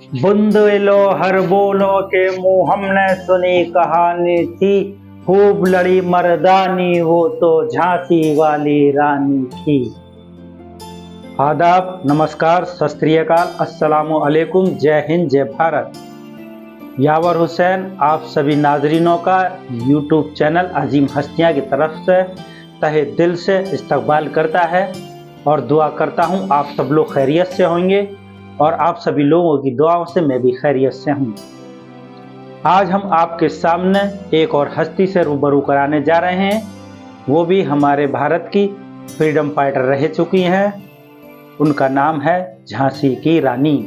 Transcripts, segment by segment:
बुंदेलो हर बोलो के मुँह हमने सुनी कहानी थी, खूब लड़ी मर्दानी वो तो झांसी वाली रानी थी। आदाब, नमस्कार, सत श्री अकाल, अस्सलामु अलैकुम, जय हिंद, जय भारत। यावर हुसैन आप सभी नाजरीनों का यूट्यूब चैनल अजीम हस्तियाँ की तरफ से तहे दिल से इस्तकबाल करता है और दुआ करता हूँ आप सब लोग खैरियत से होंगे और आप सभी लोगों की दुआओं से मैं भी खैरियत से हूँ। आज हम आपके सामने एक और हस्ती से रूबरू कराने जा रहे हैं, वो भी हमारे भारत की फ्रीडम फाइटर रह चुकी हैं। उनका नाम है झांसी की रानी,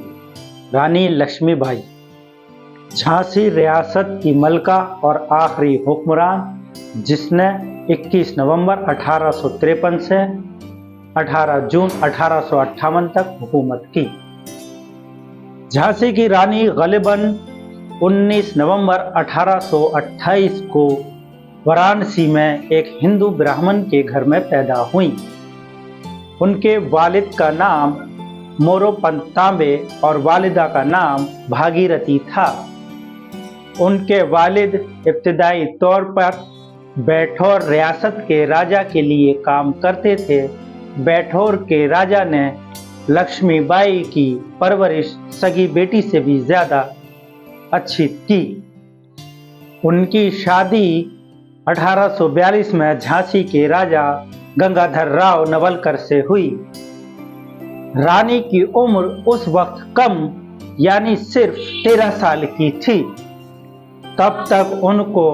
रानी लक्ष्मीबाई। झांसी रियासत की मलका और आखिरी हुक्मरान जिसने 21 नवंबर 1853 से 18 जून 1858 तक हुकूमत की। झांसी की रानी ग़ालिबन 19 नवंबर 1828 को वाराणसी में एक हिंदू ब्राह्मण के घर में पैदा हुई। उनके वालिद का नाम मोरोपंत तांबे और वालिदा का नाम भागीरथी था। उनके वालिद इब्तिदाई तौर पर बैठौर रियासत के राजा के लिए काम करते थे। बैठौर के राजा ने लक्ष्मीबाई की परवरिश सगी बेटी से भी ज्यादा अच्छी की। उनकी शादी 1842 में झांसी के राजा गंगाधर राव नवलकर से हुई। रानी की उम्र उस वक्त कम यानी सिर्फ 13 साल की थी। तब तक उनको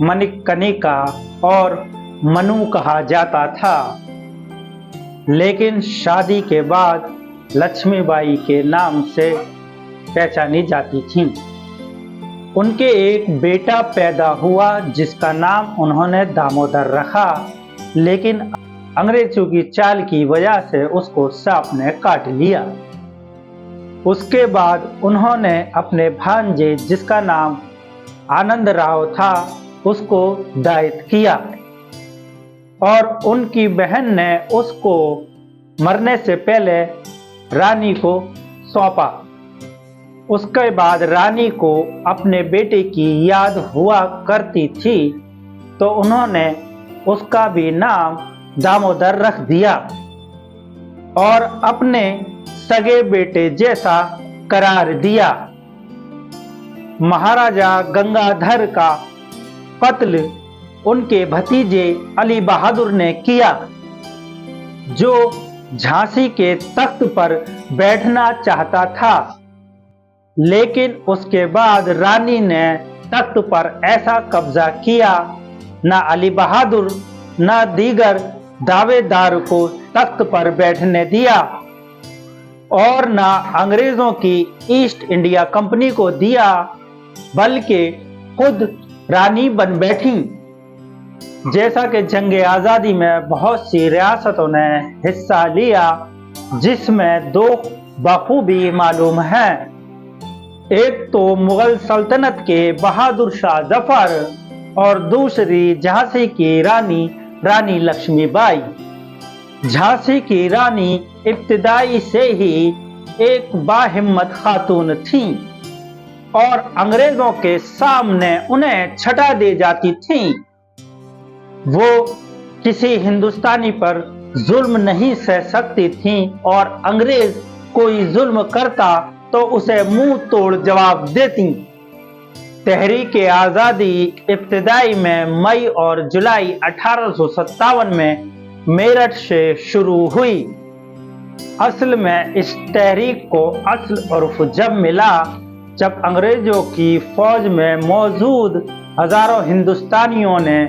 मणिकर्णिका और मनु कहा जाता था, लेकिन शादी के बाद लक्ष्मीबाई के नाम से पहचानी जाती थीं। उनके एक बेटा पैदा हुआ जिसका नाम उन्होंने दामोदर रखा, लेकिन अंग्रेजों की चाल की वजह से उसको सांप ने काट लिया। उसके बाद उन्होंने अपने भांजे जिसका नाम आनंद राव था उसको दायित्व किया और उनकी बहन ने उसको मरने से पहले रानी को सौंपा। उसके बाद रानी को अपने बेटे की याद हुआ करती थी तो उन्होंने उसका भी नाम दामोदर रख दिया और अपने सगे बेटे जैसा करार दिया। महाराजा गंगाधर का कत्ल उनके भतीजे अली बहादुर ने किया, जो झांसी के तख्त पर बैठना चाहता था, लेकिन उसके बाद रानी ने तख्त पर ऐसा कब्जा किया न अली बहादुर न दीगर दावेदार को तख्त पर बैठने दिया और न अंग्रेजों की ईस्ट इंडिया कंपनी को दिया, बल्कि खुद रानी बन बैठी। जैसा कि जंग आज़ादी में बहुत सी रियासतों ने हिस्सा लिया, जिसमें दो बखूबी मालूम हैं। एक तो मुगल सल्तनत के बहादुर शाह जफर और दूसरी झांसी की रानी, रानी लक्ष्मीबाई। झांसी की रानी इब्तिदाई से ही एक बाहिम्मत खातून थी और अंग्रेजों के सामने उन्हें छटा दे जाती थी। वो किसी हिंदुस्तानी पर जुल्म नहीं सह सकती थी और अंग्रेज कोई जुल्म करता तो उसे मुंह तोड़ जवाब देती। तहरीक आज़ादी इब्तिदाई में मई और जुलाई 1857 में मेरठ से शुरू हुई। असल में इस तहरीक को असल उर्फ जब मिला जब अंग्रेजों की फौज में मौजूद हजारों हिंदुस्तानियों ने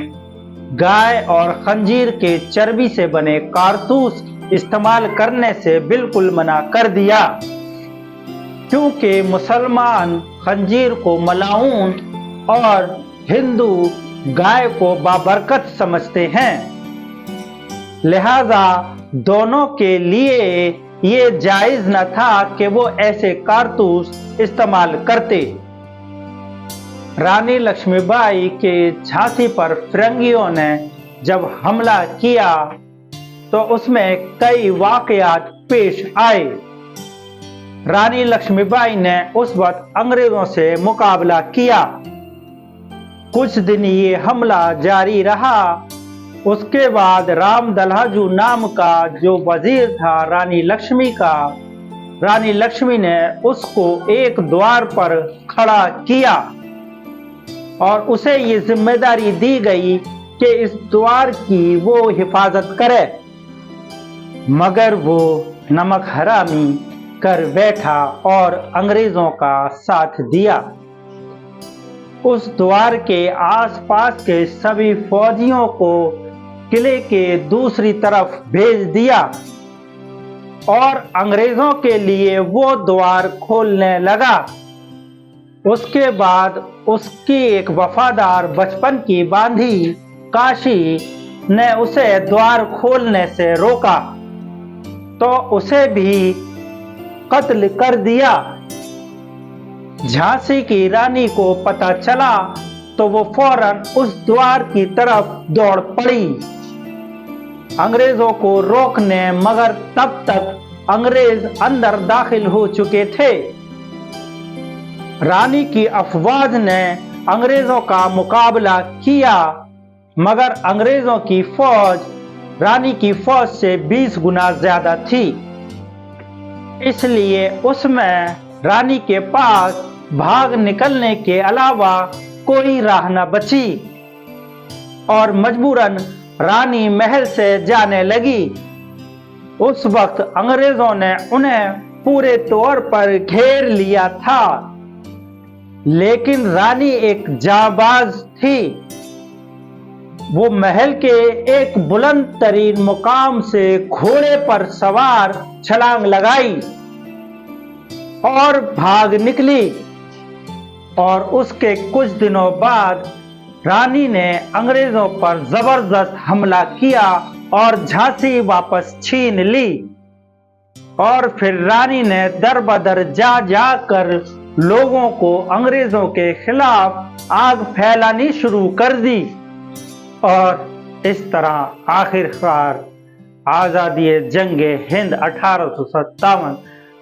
गाय और खंजीर के चर्बी से बने कारतूस इस्तेमाल करने से बिल्कुल मना कर दिया, क्योंकि मुसलमान खंजीर को मलाऊन और हिंदू गाय को बाबरकत समझते हैं। लिहाजा दोनों के लिए ये जायज न था कि वो ऐसे कारतूस इस्तेमाल करते। रानी लक्ष्मीबाई के झांसी पर फिरंगियों ने जब हमला किया तो उसमें कई वाकयात पेश आए। रानी लक्ष्मीबाई ने उस वक्त अंग्रेजों से मुकाबला किया। कुछ दिन ये हमला जारी रहा। उसके बाद राम दलहाजू नाम का जो वजीर था रानी लक्ष्मी का, रानी लक्ष्मी ने उसको एक द्वार पर खड़ा किया और उसे ये जिम्मेदारी दी गई कि इस द्वार की वो हिफाजत करे। मगर वो नमक हरामी कर बैठा और अंग्रेजों का साथ दिया। उस द्वार के आसपास के सभी फौजियों को किले के दूसरी तरफ भेज दिया और अंग्रेजों के लिए वो द्वार खोलने लगा। उसके बाद उसकी एक वफादार बचपन की बांधी काशी ने उसे द्वार खोलने से रोका तो उसे भी कत्ल कर दिया। झांसी की रानी को पता चला तो वो फौरन उस द्वार की तरफ दौड़ पड़ी अंग्रेजों को रोकने, मगर तब तक अंग्रेज अंदर दाखिल हो चुके थे। रानी की अफवाज ने अंग्रेजों का मुकाबला किया, मगर अंग्रेजों की फौज रानी की फौज से 20 गुना ज्यादा थी। इसलिए उसमें रानी के पास भाग निकलने के अलावा कोई राह न बची और मजबूरन रानी महल से जाने लगी। उस वक्त अंग्रेजों ने उन्हें पूरे तौर पर घेर लिया था, लेकिन रानी एक जाबाज थी। वो महल के एक बुलंद तरीन मुकाम से घोड़े पर सवार छलांग लगाई और भाग निकली और उसके कुछ दिनों बाद रानी ने अंग्रेजों पर जबरदस्त हमला किया और झांसी वापस छीन ली। और फिर रानी ने दर बदर जा जाकर लोगों को अंग्रेजों के खिलाफ आग फैलानी शुरू कर दी और इस तरह आखिरकार आजादी जंगे हिंद 1857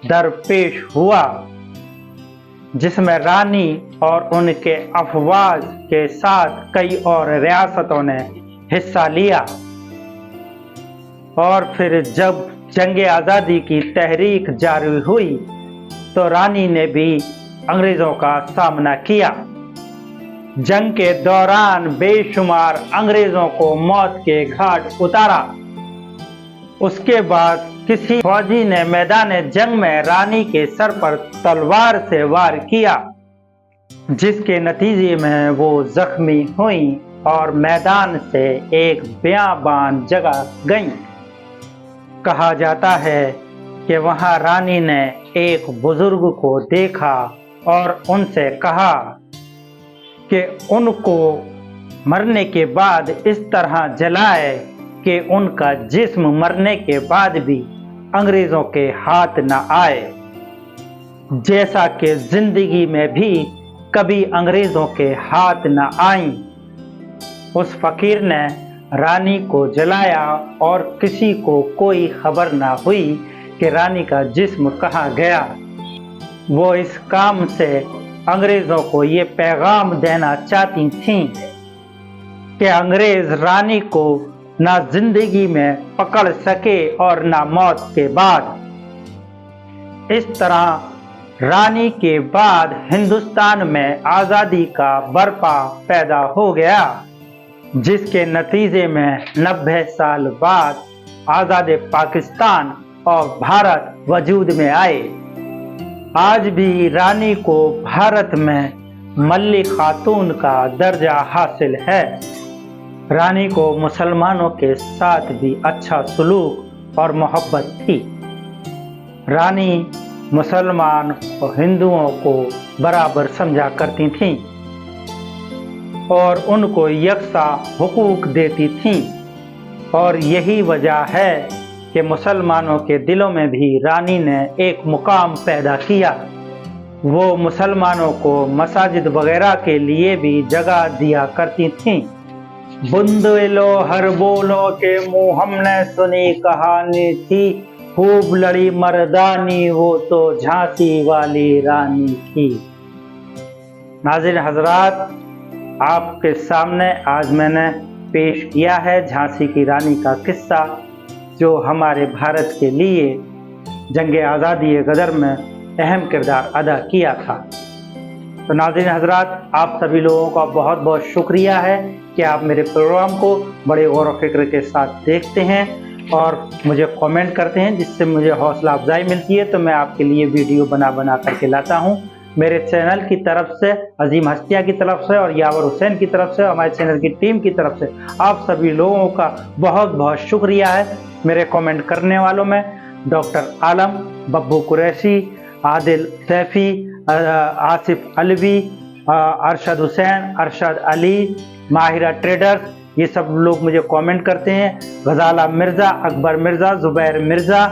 दरपेश हुआ, जिसमें रानी और उनके अफवाज के साथ कई और रियासतों ने हिस्सा लिया। और फिर जब जंगे आज़ादी की तहरीक जारी हुई तो रानी ने भी अंग्रेजों का सामना किया। जंग के दौरान बेशुमार अंग्रेजों को मौत के घाट उतारा। उसके बाद किसी फौजी ने मैदान जंग में रानी के सर पर तलवार से वार किया, जिसके नतीजे में वो जख्मी हुई और मैदान से एक बियाबान जगह गईं। कहा जाता है कि वहां रानी ने एक बुजुर्ग को देखा और उनसे कहा कि उनको मरने के बाद इस तरह जलाए कि उनका जिस्म मरने के बाद भी अंग्रेजों के हाथ न आए, जैसा कि जिंदगी में भी कभी अंग्रेजों के हाथ न आई। उस फकीर ने रानी को जलाया और किसी को कोई खबर ना हुई कि रानी का जिस्म कहाँ गया। वो इस काम से अंग्रेजों को ये पैगाम देना चाहती थीं कि अंग्रेज रानी को ना जिंदगी में पकड़ सके और ना मौत के बाद। इस तरह रानी के बाद हिंदुस्तान में आज़ादी का बर्पा पैदा हो गया, जिसके नतीजे में 90 साल बाद आज़ाद पाकिस्तान और भारत वजूद में आए। आज भी रानी को भारत में मल्लिक खातून का दर्जा हासिल है। रानी को मुसलमानों के साथ भी अच्छा सलूक और मोहब्बत थी। रानी मुसलमान और हिंदुओं को बराबर समझा करती थीं और उनको यकसा हुकूक देती थीं, और यही वजह है कि मुसलमानों के दिलों में भी रानी ने एक मुकाम पैदा किया। वो मुसलमानों को मसाजिद वगैरह के लिए भी जगह दिया करती थीं। बुंदेलो हर बोलो के मुंह हमने सुनी कहानी थी, खूब लड़ी मर्दानी वो तो झांसी वाली रानी थी। नाज़रीन हजरात, आपके सामने आज मैंने पेश किया है झांसी की रानी का किस्सा, जो हमारे भारत के लिए जंग आज़ादी गदर में अहम किरदार अदा किया था। तो नाज़रीन हजरात, आप सभी लोगों का बहुत बहुत शुक्रिया है कि आप मेरे प्रोग्राम को बड़े गौर व फिक्र के साथ देखते हैं और मुझे कमेंट करते हैं, जिससे मुझे हौसला अफजाई मिलती है। तो मैं आपके लिए वीडियो बना करके लाता हूं। मेरे चैनल की तरफ से, अजीम हस्तिया की तरफ से और यावर हुसैन की तरफ से, हमारे चैनल की टीम की तरफ से आप सभी लोगों का बहुत बहुत शुक्रिया है। मेरे कमेंट करने वालों में डॉक्टर आलम, बब्बू कुरैशी, आदिल सैफी, आसिफ अलवी, अरशद हुसैन, अरशद अली, माहिरा ट्रेडर्स, ये सब लोग मुझे कमेंट करते हैं। गजाला मिर्ज़ा, अकबर मिर्ज़ा, जुबैर मिर्ज़ा,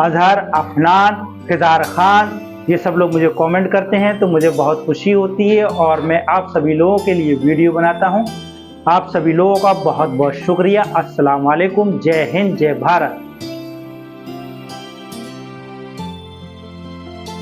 अजहर, अफनान, फिदार खान, ये सब लोग मुझे कमेंट करते हैं। तो मुझे बहुत खुशी होती है और मैं आप सभी लोगों के लिए वीडियो बनाता हूं। आप सभी लोगों का बहुत बहुत शुक्रिया। अस्सलाम वालेकुम। जय हिंद, जय भारत।